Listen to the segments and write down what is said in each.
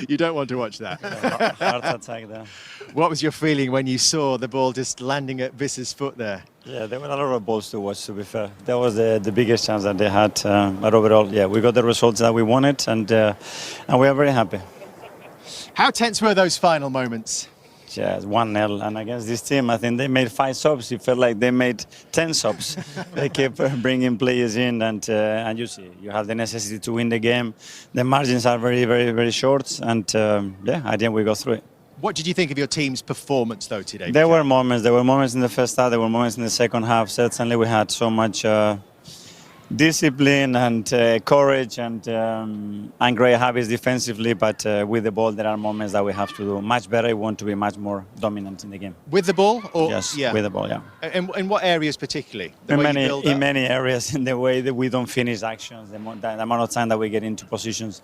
You don't want to watch that. Heart attack there. What was your feeling when you saw the ball just landing at Visser's foot there? Yeah, there were a lot of balls to watch, to be fair. That was the biggest chance that they had. But overall, yeah, we got the results that we wanted, and we are very happy. How tense were those final moments? Yeah, 1-0, and against this team, I think they made 5 subs. It felt like they made 10 subs. They kept bringing players in, and you see, you have the necessity to win the game. The margins are very, very, very short, and yeah, at the end we go through it. What did you think of your team's performance, though, today? There were moments. There were moments in the first half. There were moments in the second half. Certainly, we had so much discipline and courage and great habits defensively. But with the ball, there are moments that we have to do much better. We want to be much more dominant in the game. With the ball, or yes, yeah. With the ball, yeah. In what areas particularly? In many areas, in the way that we don't finish actions, the amount of time that we get into positions,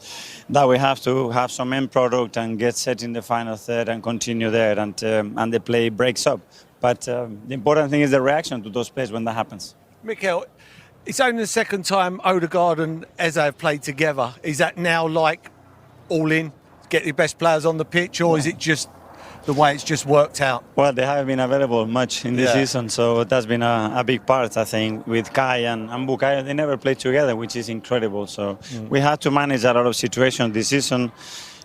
that we have to have some end product and get set in the final third and continue there, and the play breaks up. But the important thing is the reaction to those plays when that happens. Mikel, it's only the second time Odegaard and Eze have played together. Is that now like all in, get the best players on the pitch, or is it just the way it's just worked out? Well, they haven't been available much in this season, so that's been a big part, I think, with Kai and Bukayo. They never played together, which is incredible. So we had to manage a lot of situations this season.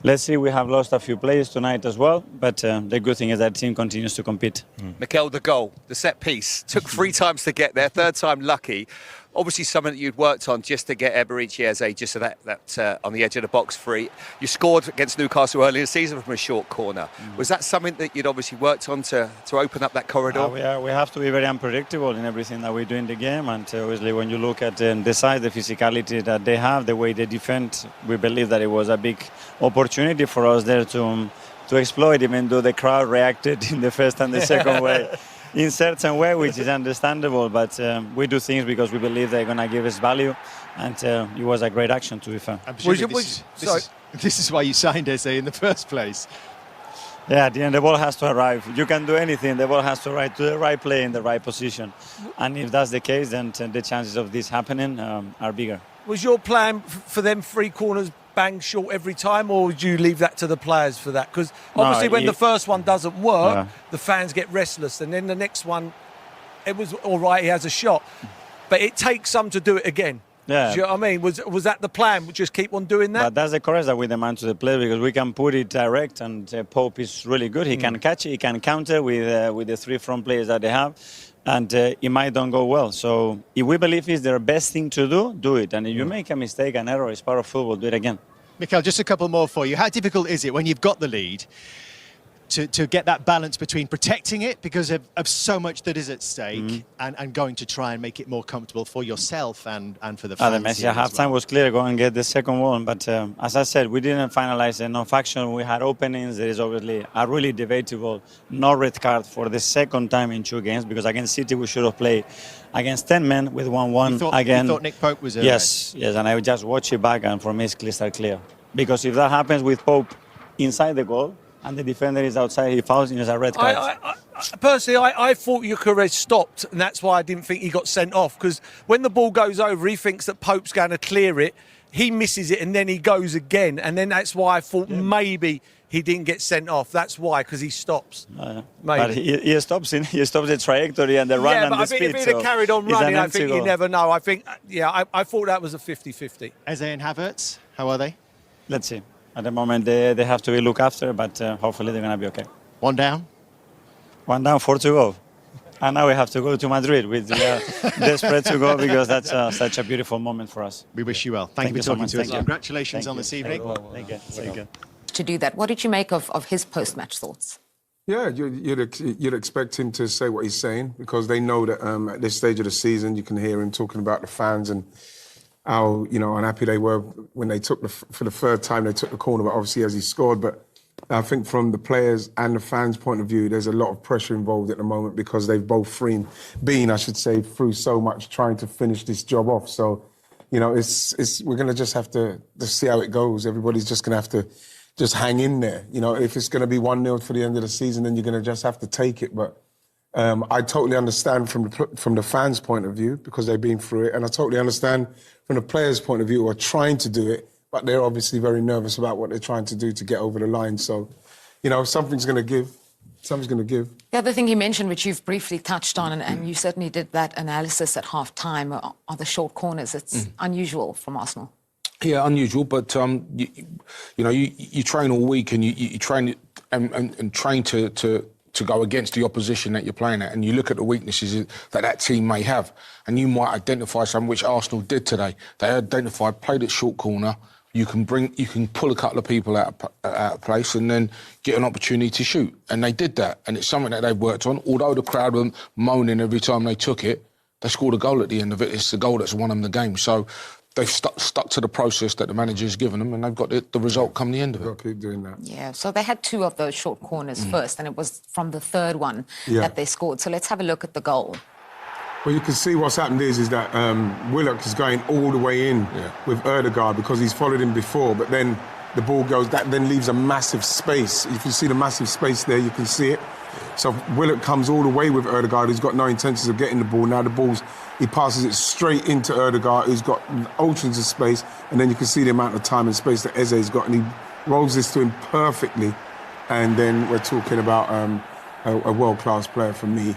Let's see, we have lost a few players tonight as well, but the good thing is that the team continues to compete. Mikel, the goal, the set piece, took 3 times to get there, third time lucky. Obviously something that you'd worked on just to get Eberechi Eze just so that on the edge of the box free. You scored against Newcastle earlier in the season from a short corner. Was that something that you'd obviously worked on to open up that corridor? We have to be very unpredictable in everything that we do in the game, and obviously when you look at the size, the physicality that they have, the way they defend, we believe that it was a big opportunity for us there to exploit, even though the crowd reacted in the first and the second way. In certain way, which is understandable, but we do things because we believe they're going to give us value, and it was a great action, to be fair. This is why you signed Eze in the first place. Yeah, at the end, the ball has to arrive. You can do anything. The ball has to arrive to the right play in the right position. And if that's the case, then the chances of this happening are bigger. Was your plan for them 3 corners bang short every time, or would you leave that to the players for that? Because obviously when the first one doesn't work, the fans get restless, and then the next one, it was all right, he has a shot. But it takes some to do it again. Yeah. Do you know what I mean? Was that the plan? Just keep on doing that? But that's the courage that we demand to the player, because we can put it direct, and Pope is really good. He can catch it, he can counter with the 3 front players that they have. And it might don't go well. So if we believe it's their best thing to do it. And if you make a mistake, an error, it's part of football, do it again. Mikel, just a couple more for you. How difficult is it when you've got the lead to get that balance between protecting it because of so much that is at stake and going to try and make it more comfortable for yourself and for the fans? The message at halftime was clear, go and get the second one. But as I said, we didn't finalize enough action. We had openings. There is obviously a really debatable no red card for the second time in 2 games, because against City we should have played against 10 men with 1-1 again. You thought Nick Pope was Yes, and I would just watch it back, and for me it's crystal clear. Because if that happens with Pope inside the goal, and the defender is outside, he fouls, and there's a red card. Personally, I thought Gyökeres stopped, and that's why I didn't think he got sent off, because when the ball goes over, he thinks that Pope's going to clear it, he misses it, and then he goes again, and then that's why I thought maybe he didn't get sent off. That's why, because he stops. Maybe. But he stops the trajectory and the run and the speed. Yeah, but if he'd have carried on running, I think you never know. I think, I thought that was a 50-50. Eze and Havertz, how are they? Let's see. At the moment, they have to be looked after, but hopefully they're going to be okay. 1 down? 1 down, 4 to go. And now we have to go to Madrid with desperate to go, because that's such a beautiful moment for us. We wish you well. Thank you for talking to us. Congratulations on this evening. Thank you. Thank you. To do that, what did you make of his post-match thoughts? Yeah, you'd expect him to say what he's saying, because they know that at this stage of the season you can hear him talking about the fans and how unhappy they were when they took for the 3rd time they took the corner, but obviously as he scored. But I think from the players and the fans' point of view, there's a lot of pressure involved at the moment, because they've both been through so much trying to finish this job off. So, we're going to just have to see how it goes. Everybody's just going to have to just hang in there. If it's going to be 1-0 for the end of the season, then you're going to just have to take it. But I totally understand from the fans' point of view, because they've been through it, and I totally understand from the players' point of view who are trying to do it, but they're obviously very nervous about what they're trying to do to get over the line. So, you know, something's going to give. Something's going to give. The other thing you mentioned, which you've briefly touched on, and you certainly did that analysis at half-time, are the short corners. It's unusual from Arsenal. Yeah, unusual, but you train all week and you train and train to go against the opposition that you're playing at, and you look at the weaknesses that team may have, and you might identify some, which Arsenal did today. They identified, played at short corner. You can pull a couple of people out of place and then get an opportunity to shoot, and they did that, and it's something that they've worked on. Although the crowd were moaning every time they took it, they scored a goal at the end of it. It's the goal that's won them the game. So they've stuck to the process that the manager's given them, and they've got the result come the end of it. They'll keep doing that. Yeah, so they had 2 of those short corners first, and it was from the third one that they scored. So let's have a look at the goal. Well, you can see what's happened is that Willock is going all the way in with Ødegaard because he's followed him before, but then the ball goes, that then leaves a massive space. If you see the massive space there, you can see it. So Willock comes all the way with Ødegaard, who's got no intentions of getting the ball. Now he passes it straight into Ødegaard, who's got oceans of space, and then you can see the amount of time and space that Eze's got, and he rolls this to him perfectly. And then we're talking about a world-class player for me.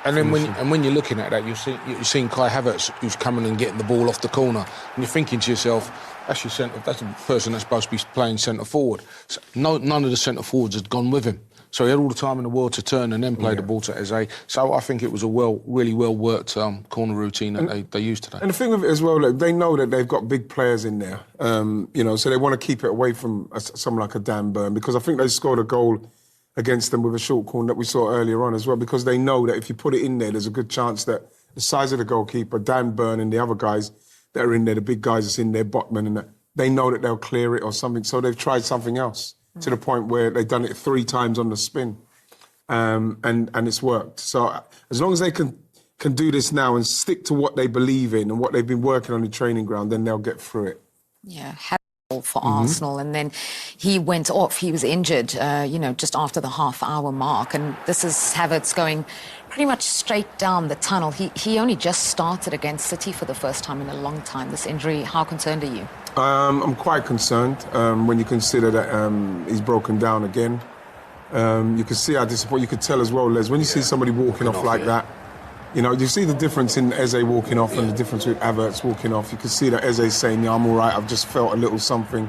And then when you're looking at that, you're seeing Kai Havertz, who's coming and getting the ball off the corner, and you're thinking to yourself, that's the person that's supposed to be playing centre forward. So none of the centre forwards had gone with him, so he had all the time in the world to turn and then play the ball to Eze. So I think it was a really well worked corner routine that they used today. And the thing with it as well, like, they know that they've got big players in there, so they want to keep it away from someone like a Dan Burn, because I think they scored a goal against them with a short corner that we saw earlier on as well, because they know that if you put it in there, there's a good chance that the size of the goalkeeper, Dan Burn, and the other guys that are in there, the big guys that's in there, Botman, and that, they know that they'll clear it or something. So they've tried something else to the point where they've done it 3 times on the spin, and it's worked. So as long as they can do this now and stick to what they believe in and what they've been working on the training ground, then they'll get through it. Yeah, for Arsenal, and then he went off. He was injured, just after the half-hour mark, and this is Havertz going pretty much straight down the tunnel. He only just started against City for the first time in a long time. This injury, how concerned are you? I'm quite concerned when you consider that he's broken down again. You can see how disappointed. You could tell as well, Les, when you see somebody walking off like that. You know, you see the difference in Eze walking off and the difference with Havertz walking off. You can see that Eze's saying, I'm all right, I've just felt a little something.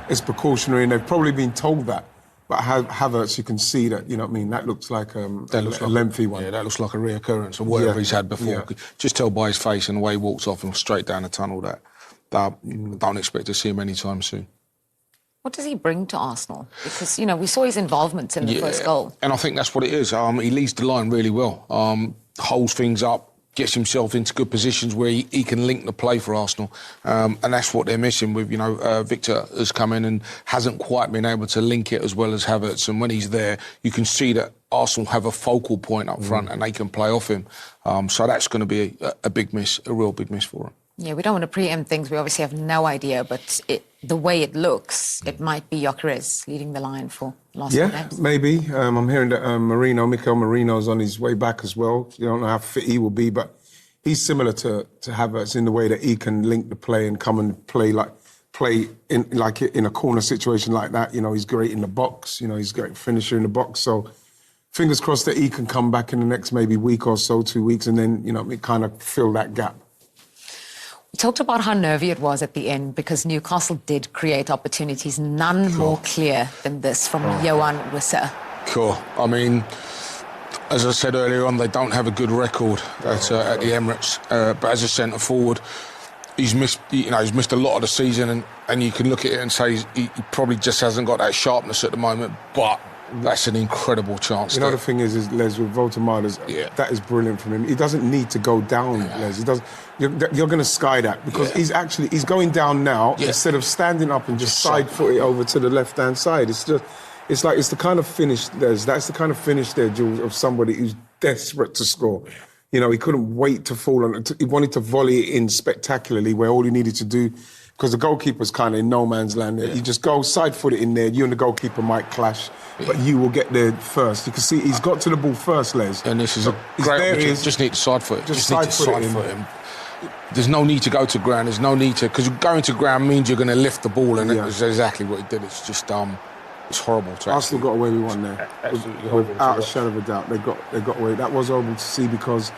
It's precautionary, and they've probably been told that. But Havertz, you can see that, you know what I mean, that looks like a lengthy one. Yeah, that looks like a reoccurrence of whatever he's had before. Yeah. Just tell by his face and the way he walks off and straight down the tunnel that don't expect to see him anytime soon. What does he bring to Arsenal? Because, we saw his involvement in the first goal. And I think that's what it is. He leads the line really well. Holds things up, gets himself into good positions where he can link the play for Arsenal. And that's what they're missing with, Victor has come in and hasn't quite been able to link it as well as Havertz. And when he's there, you can see that Arsenal have a focal point up front and they can play off him. So that's going to be a big miss, a real big miss for him. Yeah, we don't want to preempt things. We obviously have no idea, but the way it looks, it might be Gyökeres leading the line for last games. Yeah, maybe. I'm hearing that Mikel Merino's on his way back as well. You don't know how fit he will be, but he's similar to Havertz in the way that he can link the play and come and play in a corner situation like that. He's great in the box. He's a great finisher in the box. So fingers crossed that he can come back in the next maybe week or so, 2 weeks, and then kind of fill that gap. We talked about how nervy it was at the end because Newcastle did create opportunities, none more clear than this from Yohan Wissa. Cool. I mean, as I said earlier on, they don't have a good record at the Emirates. But as a centre forward, he's missed a lot of the season, and you can look at it and say he probably just hasn't got that sharpness at the moment. But that's an incredible chance. The thing is Les, with Voltemade, that is brilliant from him. He doesn't need to go down, Les. He does. You're going to sky that because he's going down now instead of standing up and just side foot it over to the left hand side. It's the kind of finish, Les. That's the kind of finish there, Jules, of somebody who's desperate to score. He couldn't wait to fall on it. He wanted to volley it in spectacularly where all he needed to do, because the goalkeeper's kind of in no man's land there. You just go side foot it in there. You and the goalkeeper might clash, but you will get there first. You can see he's got to the ball first, Les. And this is a great opportunity. Just need to side foot it. Just side foot him. there's no need to go to ground. There's no need to, because going to ground means you're going to lift the ball, and that's exactly what he did. It's just it's horrible. Arsenal got away with one there, without a shadow of a doubt. They got away. That was horrible to see because,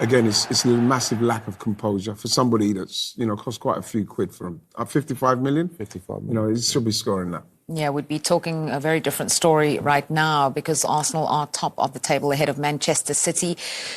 again, it's a massive lack of composure for somebody that's cost quite a few quid for him. 55 million. 55 million. He should be scoring that. Yeah, we'd be talking a very different story right now because Arsenal are top of the table ahead of Manchester City,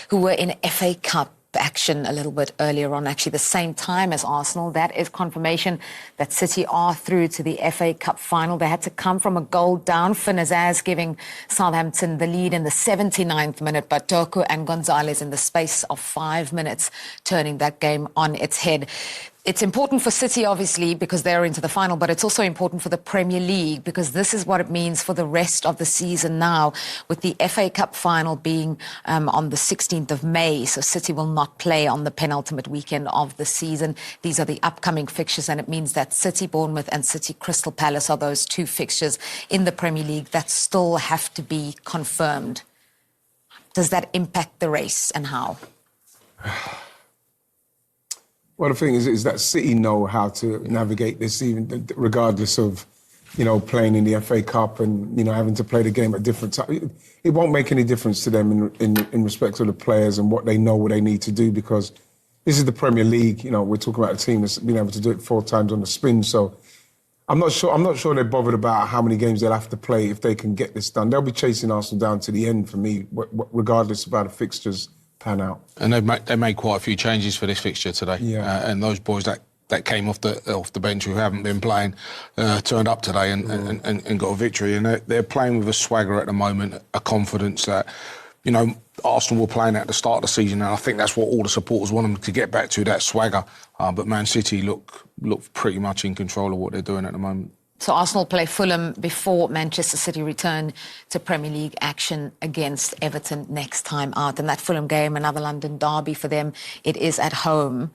who were in FA Cup action a little bit earlier on, actually the same time as Arsenal. That is confirmation that City are through to the FA Cup final. They had to come from a goal down. Finn Azaz giving Southampton the lead in the 79th minute, but Doku and Gonzalez in the space of 5 minutes turning that game on its head. It's important for City, obviously, because they're into the final, but it's also important for the Premier League because this is what it means for the rest of the season now, with the FA Cup final being on the 16th of May. So City will not play on the penultimate weekend of the season. These are the upcoming fixtures, and it means that City Bournemouth and City Crystal Palace are those two fixtures in the Premier League that still have to be confirmed. Does that impact the race, and how? Well, the thing is that City know how to navigate this, even regardless of, playing in the FA Cup and, having to play the game at different times. It won't make any difference to them in respect to the players and what they know what they need to do because this is the Premier League. We're talking about a team that's been able to do it 4 times on the spin. So I'm not sure they're bothered about how many games they'll have to play if they can get this done. They'll be chasing Arsenal down to the end for me, regardless of how the fixtures pan out. And they made quite a few changes for this fixture today. Yeah. And those boys that came off the bench who haven't been playing turned up today and got a victory. And they're playing with a swagger at the moment, a confidence that, Arsenal were playing at the start of the season, and I think that's what all the supporters want them to get back to, that swagger. But Man City look pretty much in control of what they're doing at the moment. So Arsenal play Fulham before Manchester City return to Premier League action against Everton next time out. And that Fulham game, another London derby for them, it is at home.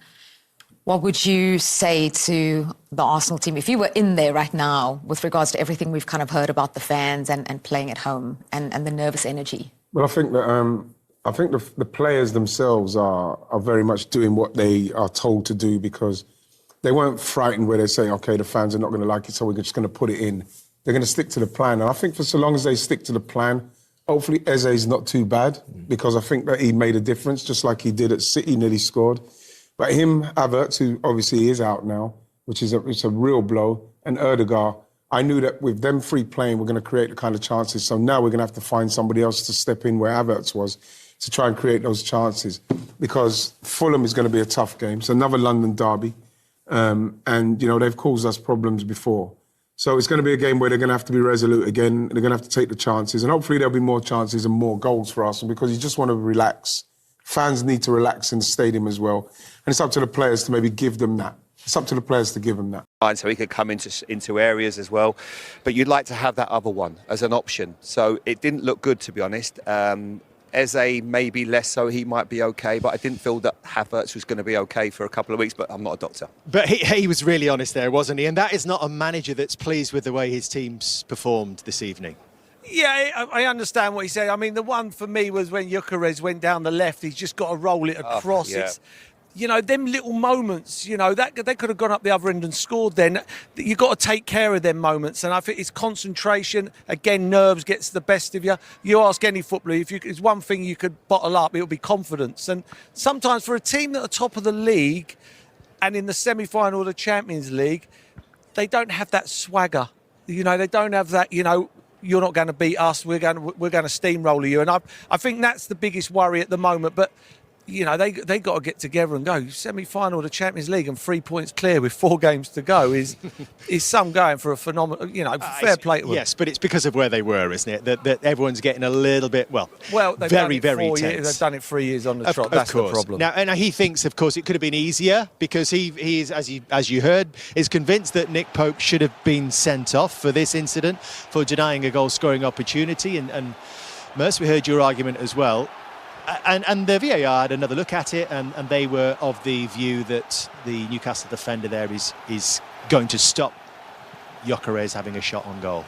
What would you say to the Arsenal team if you were in there right now with regards to everything we've kind of heard about the fans and playing at home and the nervous energy? Well, I think that the players themselves are very much doing what they are told to do because they weren't frightened where they say, OK, the fans are not going to like it, so we're just going to put it in. They're going to stick to the plan. And I think for so long as they stick to the plan, hopefully Eze's not too bad because I think that he made a difference, just like he did at City, nearly scored. But him, Havertz, who obviously is out now, which is it's a real blow, and Erdegaard, I knew that with them free playing, we're going to create the kind of chances. So now we're going to have to find somebody else to step in where Havertz was to try and create those chances because Fulham is going to be a tough game. It's another London derby. And, they've caused us problems before. So it's going to be a game where they're going to have to be resolute again. They're going to have to take the chances. And hopefully there'll be more chances and more goals for Arsenal because you just want to relax. Fans need to relax in the stadium as well. And it's up to the players to maybe give them that. It's up to the players to give them that. So he could come into areas as well. But you'd like to have that other one as an option. So it didn't look good, to be honest. Eze maybe less so, he might be okay, but I didn't feel that Havertz was going to be okay for a couple of weeks, but I'm not a doctor. But he was really honest there, wasn't he? And that is not a manager that's pleased with the way his team's performed this evening. Yeah, I understand what he said. I mean, the one for me was when Gyökeres went down the left, he's just got to roll it across. Yeah. It's, them little moments, that they could have gone up the other end and scored then. You've got to take care of them moments. And I think it's concentration. Again, nerves gets the best of you. You ask any footballer, if it's one thing you could bottle up, it would be confidence. And sometimes for a team that are top of the league and in the semi-final of the Champions League, they don't have that swagger. They don't have that, you're not going to beat us, we're going to steamroller you. And I think that's the biggest worry at the moment. But they got to get together and go. Semi-final of the Champions League and 3 points clear with 4 games to go is some going for a phenomenal. Fair play to them. Yes, but it's because of where they were, isn't it? That everyone's getting a little bit they've very, done it very 4 tense. years. They've done it 3 years on the trot. That's the problem. Now, and he thinks, of course, it could have been easier because he is, as you heard, is convinced that Nick Pope should have been sent off for this incident for denying a goal-scoring opportunity. And Merce, we heard your argument as well. And the VAR had another look at it, and they were of the view that the Newcastle defender there is going to stop Gyökeres having a shot on goal.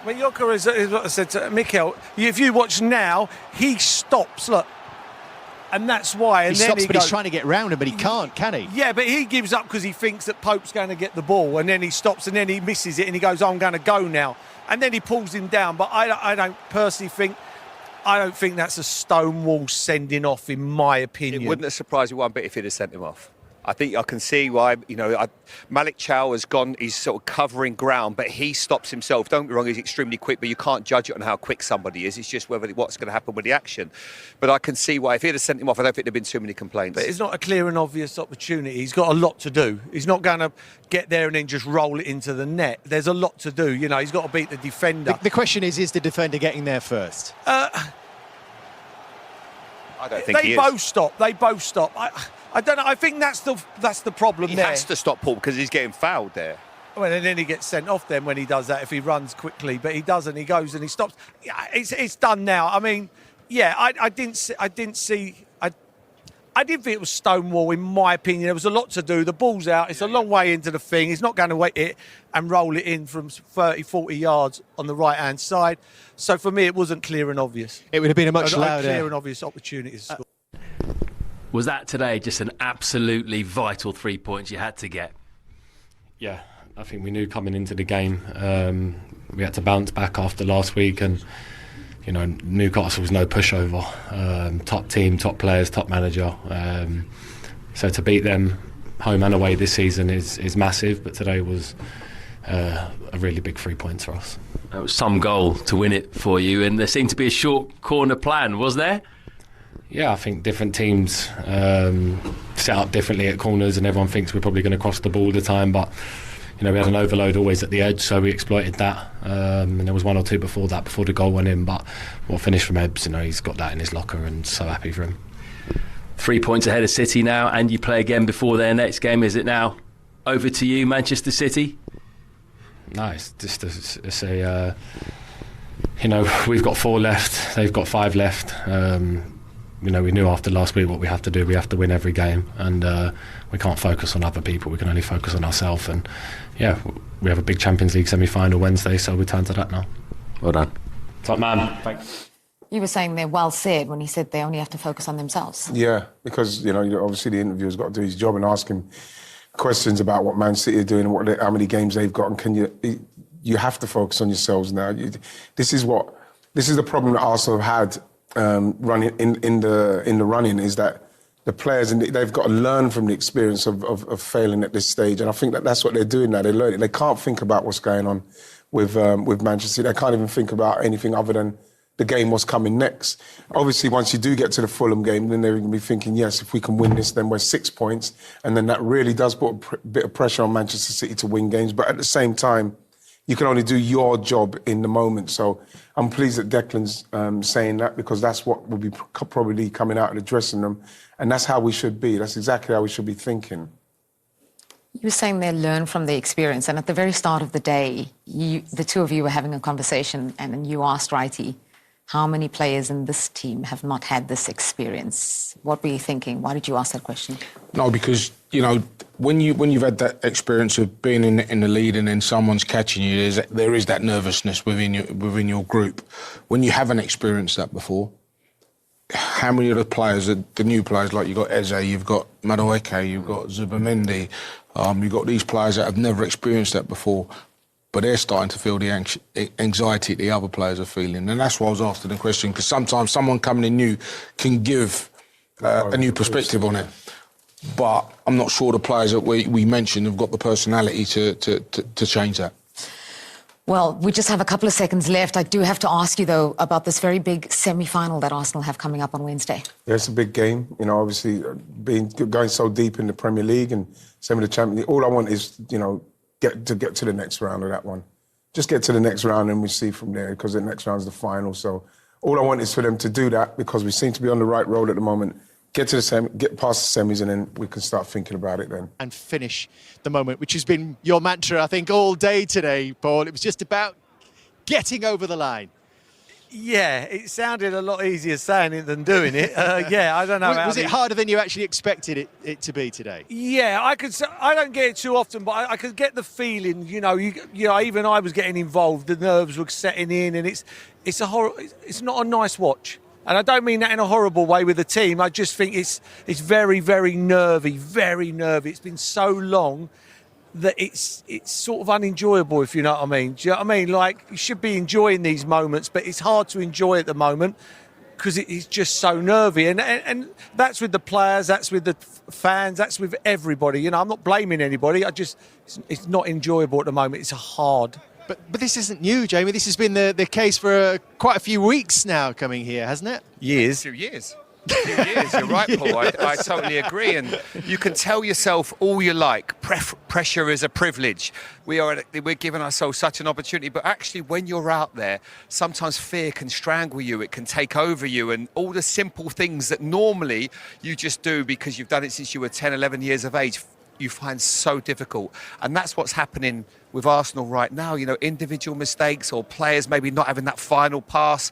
When Gyökeres is what I said to Mikel, if you watch now, he stops. Look, And that's why. And He then stops, he but goes, he's trying to get round him, but he can't, can he? Yeah, but he gives up because he thinks that Pope's going to get the ball, and then he stops, and then he misses it, and he goes, "I'm going to go now," and then he pulls him down. But I don't personally think. I don't think that's a stonewall sending off, in my opinion. It wouldn't have surprised me one bit if he'd have sent him off. I think I can see why, Malik Chow has gone, he's sort of covering ground, but he stops himself. Don't get me wrong, he's extremely quick, but you can't judge it on how quick somebody is. It's just what's going to happen with the action. But I can see why, if he'd have sent him off, I don't think there'd been too many complaints. But it's not a clear and obvious opportunity. He's got a lot to do. He's not going to get there and then just roll it into the net. There's a lot to do. He's got to beat the defender. The question is the defender getting there first? I don't think They both stop. I don't know. I think that's the problem he there. has to stop Paul because he's getting fouled there. Well, and then he gets sent off then when he does that, if he runs quickly. But he doesn't. He goes and he stops. Yeah, it's done now. I mean, yeah, I didn't think it was stonewall, in my opinion. There was a lot to do. The ball's out. It's a long way into the thing. He's not going to wait it and roll it in from 30, 40 yards on the right-hand side. So for me, it wasn't clear and obvious. It would have been a much louder... clear and obvious opportunity to score. Was that today just an absolutely vital 3 points you had to get? Yeah, I think we knew coming into the game we had to bounce back after last week, and Newcastle was no pushover. Top team, top players, top manager. So to beat them home and away this season is massive, but today was a really big 3 points for us. That was some goal to win it for you, and there seemed to be a short corner plan, was there? Yeah, I think different teams set up differently at corners, and everyone thinks we're probably going to cross the ball all the time, but we had an overload always at the edge, so we exploited that. And there was one or two before that, before the goal went in, but what finished from Ebbs, he's got that in his locker, and so happy for him. 3 points ahead of City now, and you play again before their next game. Is it now over to you, Manchester City? No, it's just we've got 4 left, they've got 5 left. We knew after last week what we have to do. We have to win every game, and we can't focus on other people. We can only focus on ourselves. And yeah, we have a big Champions League semi-final Wednesday, so we turn to that now. Well done. Top man. Thanks. You were saying they're well said when he said they only have to focus on themselves. Yeah, because obviously the interviewer's got to do his job and ask him questions about what Man City are doing and how many games they've got, and you have to focus on yourselves now. This is the problem that Arsenal have had. Running in the running is that the players, and they've got to learn from the experience of failing at this stage, and I think that's what they're doing now. They're learning. They can't think about what's going on with Manchester City. They can't even think about anything other than the game, what's coming next. Obviously, once you do get to the Fulham game, then they're going to be thinking, yes, if we can win this, then we're 6 points, and then that really does put a bit of pressure on Manchester City to win games. But at the same time, you can only do your job in the moment. So I'm pleased that Declan's saying that, because that's what will be probably coming out of the dressing room. And that's how we should be. That's exactly how we should be thinking. You were saying they learn from the experience. And at the very start of the day, the two of you were having a conversation, and you asked Wrighty, how many players in this team have not had this experience? What were you thinking? Why did you ask that question? No, because, when you've had that experience of being in the lead and then someone's catching you, there is that nervousness within your group. When you haven't experienced that before, how many of the players, the new players, like you've got Eze, you've got Madueke, you've got Zubamendi, you've got these players that have never experienced that before, but they're starting to feel the anxiety the other players are feeling. And that's why I was asking the question, because sometimes someone coming in new can give a new perspective on it. But I'm not sure the players that we mentioned have got the personality to change that. Well, we just have a couple of seconds left. I do have to ask you, though, about this very big semi-final that Arsenal have coming up on Wednesday. Yeah, it's a big game. Obviously, going so deep in the Premier League and some of the Champions League, all I want is, get to the next round of that one. Just get to the next round and we see from there, because the next round's the final. So all I want is for them to do that, because we seem to be on the right road at the moment. Get past the semis, and then we can start thinking about it then. And finish the moment, which has been your mantra, I think, all day today, Paul. It was just about getting over the line. Yeah, it sounded a lot easier saying it than doing it. Yeah, I don't know. Was it harder than you actually expected it to be today? Yeah, I don't get it too often, but I could get the feeling. Even I was getting involved. The nerves were setting in, and it's not a nice watch. And I don't mean that in a horrible way with the team. I just think it's very, very nervy, very nervy. It's been so long that it's sort of unenjoyable, if you know what I mean. Do you know what I mean? Like, you should be enjoying these moments, but it's hard to enjoy at the moment because it's just so nervy. And that's with the players, that's with the fans, that's with everybody. You know, I'm not blaming anybody. It's not enjoyable at the moment. It's hard. But this isn't new, Jamie. This has been the case for quite a few weeks now coming here, hasn't it? Years. 2 years. 2 years, you're right, Paul. I totally agree. And you can tell yourself all you like. Pressure is a privilege. We're giving ourselves such an opportunity. But actually, when you're out there, sometimes fear can strangle you. It can take over you. And all the simple things that normally you just do because you've done it since you were 10, 11 years of age, you find so difficult. And that's what's happening with Arsenal right now. You know, individual mistakes or players maybe not having that final pass.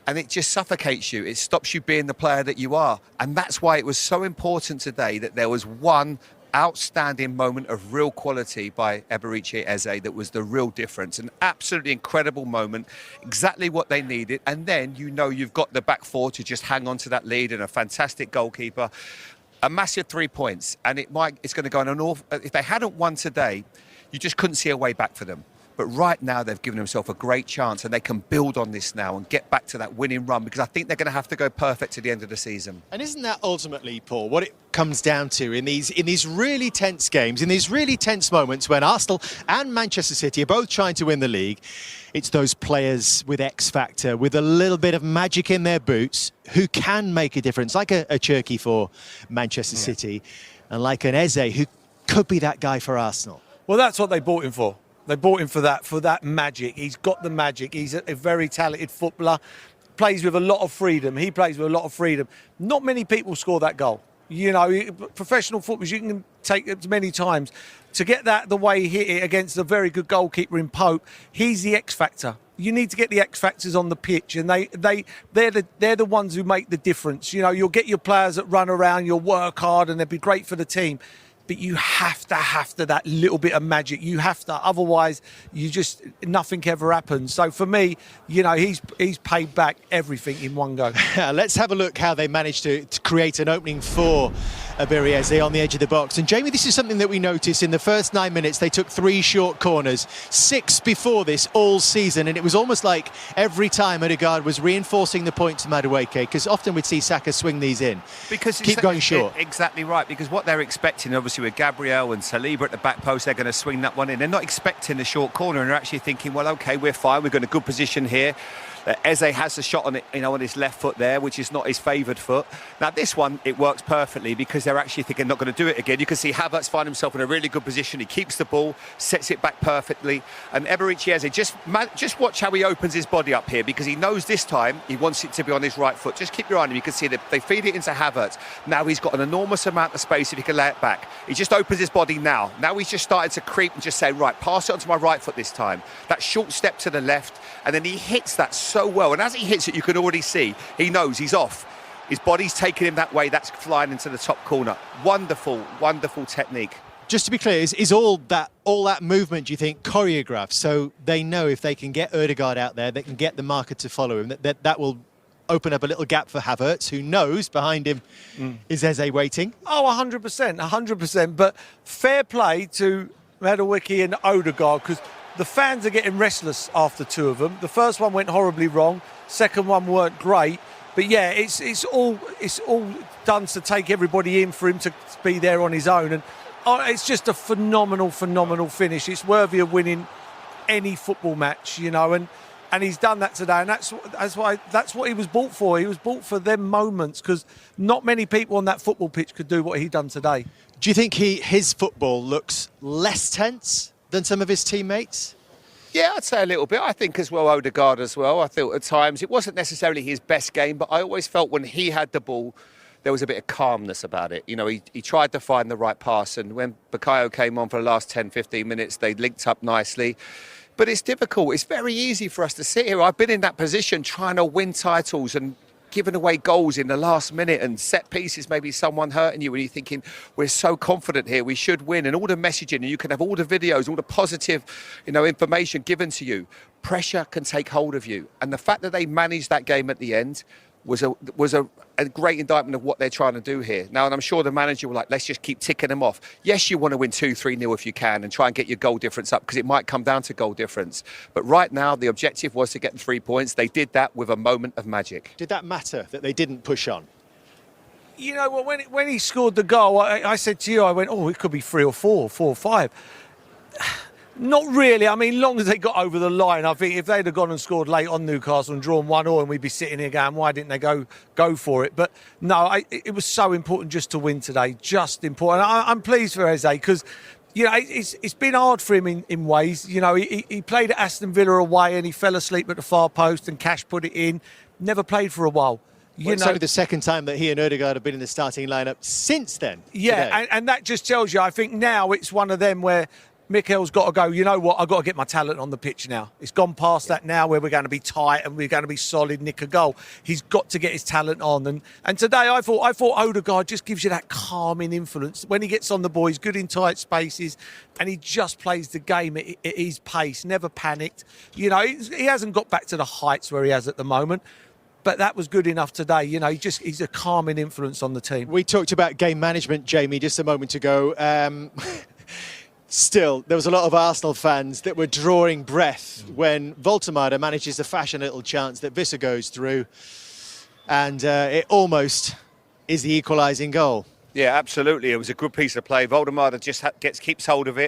And it just suffocates you. It stops you being the player that you are. And that's why it was so important today that there was one outstanding moment of real quality by Eberechi Eze that was the real difference. An absolutely incredible moment, exactly what they needed. And then, you know, you've got the back four to just hang on to that lead and a fantastic goalkeeper. A massive 3 points, and it's going to go on an awful. If they hadn't won today, you just couldn't see a way back for them. But right now, they've given themselves a great chance, and they can build on this now and get back to that winning run, because I think they're going to have to go perfect to the end of the season. And isn't that ultimately, Paul, what it comes down to in these really tense games, in these really tense moments when Arsenal and Manchester City are both trying to win the league? It's those players with X factor, with a little bit of magic in their boots, who can make a difference, like a Cherki for Manchester City, and like an Eze, who could be that guy for Arsenal. Well, that's what they bought him for. They bought him for that magic. He's got the magic. He's a very talented footballer, plays with a lot of freedom. He plays with a lot of freedom. Not many people score that goal. You know, professional footballers, you can take it many times. To get that the way he hit it against a very good goalkeeper in Pope, he's the X factor. You need to get the X factors on the pitch, and they're the ones who make the difference. You know, you'll get your players that run around, you'll work hard, and they'll be great for the team. But you have to that little bit of magic. You have to, otherwise nothing ever happens. So for me, you know, he's paid back everything in one go. Let's have a look how they managed to create an opening for Eberechi Eze on the edge of the box. And Jamie, this is something that we noticed in the first 9 minutes. They took 3 short corners, 6 before this all season, and it was almost like every time Odegaard was reinforcing the point to Madueke, because often we'd see Saka swing these in. Because keep going short. Exactly right, because what they're expecting, obviously, with Gabriel and Saliba at the back post, they're going to swing that one in. They're not expecting the short corner, and they're actually thinking, well, OK, we're fine. We've got a good position here. Eze has the shot on it, you know, on his left foot there, which is not his favoured foot. Now, this one, it works perfectly because they're actually thinking not going to do it again. You can see Havertz find himself in a really good position. He keeps the ball, sets it back perfectly. And Eberechi Eze, just watch how he opens his body up here, because he knows this time he wants it to be on his right foot. Just keep your eye on him. You can see that they feed it into Havertz. Now he's got an enormous amount of space if he can lay it back. He just opens his body now. Now he's just started to creep and just say, right, pass it onto my right foot this time. That short step to the left, and then he hits that so well. And as he hits it, you can already see he knows he's off. His body's taking him that way. That's flying into the top corner. Wonderful, wonderful technique. Just to be clear, is all that movement, do you think, choreographed? So they know if they can get Odegaard out there, they can get the marker to follow him. That will open up a little gap for Havertz, who knows behind him is Eze waiting. Oh, 100%, 100%. But fair play to Madueke and Odegaard, because the fans are getting restless after 2 of them. The first one went horribly wrong. Second one weren't great. But yeah, it's all done to take everybody in for him to be there on his own. And it's just a phenomenal finish. It's worthy of winning any football match, you know. And he's done that today, and that's what he was bought for. He was bought for them moments, because not many people on that football pitch could do what he done today. Do you think his football looks less tense than some of his teammates? Yeah, I'd say a little bit. I think as well, Odegaard as well. I thought at times it wasn't necessarily his best game, but I always felt when he had the ball, there was a bit of calmness about it. You know, he tried to find the right pass, and when Bukayo came on for the last 10, 15 minutes, they linked up nicely. But it's difficult. It's very easy for us to sit here. I've been in that position trying to win titles and giving away goals in the last minute, and set pieces, maybe someone hurting you, and you're thinking, we're so confident here, we should win, and all the messaging, and you can have all the videos, all the positive, you know, information given to you. Pressure can take hold of you, and the fact that they managed that game at the end was a great indictment of what they're trying to do here. Now, and I'm sure the manager will let's just keep ticking them off. Yes, you want to win 2-3-0 if you can and try and get your goal difference up because it might come down to goal difference. But right now, the objective was to get the 3 points. They did that with a moment of magic. Did that matter that they didn't push on? You know, when he scored the goal, I said to you, I went, it could be 3 or 4 or 5. Not really. I mean, long as they got over the line, I think if they'd have gone and scored late on Newcastle and drawn 1-1, and we'd be sitting here going, why didn't they go for it? But no, it was so important just to win today. Just important. I'm pleased for Eze because, you know, it's been hard for him in ways. You know, he played at Aston Villa away and he fell asleep at the far post and Cash put it in. Never played for a while. It's only the second time that he and Ødegaard have been in the starting lineup since then. Yeah, and that just tells you, I think now it's one of them where Mikel's got to go, you know what, I've got to get my talent on the pitch now. It's gone past that now where we're going to be tight and we're going to be solid, nick a goal. He's got to get his talent on. And today I thought Ødegaard just gives you that calming influence. When he gets on the ball, he's good in tight spaces and he just plays the game at his pace, never panicked. You know, he hasn't got back to the heights where he has at the moment. But that was good enough today. You know, he's a calming influence on the team. We talked about game management, Jamie, just a moment ago. Still, there was a lot of Arsenal fans that were drawing breath when Voltemade manages to fashion a little chance that Visser goes through. And it almost is the equalising goal. Yeah, absolutely. It was a good piece of play. Voldemar just keeps hold of it.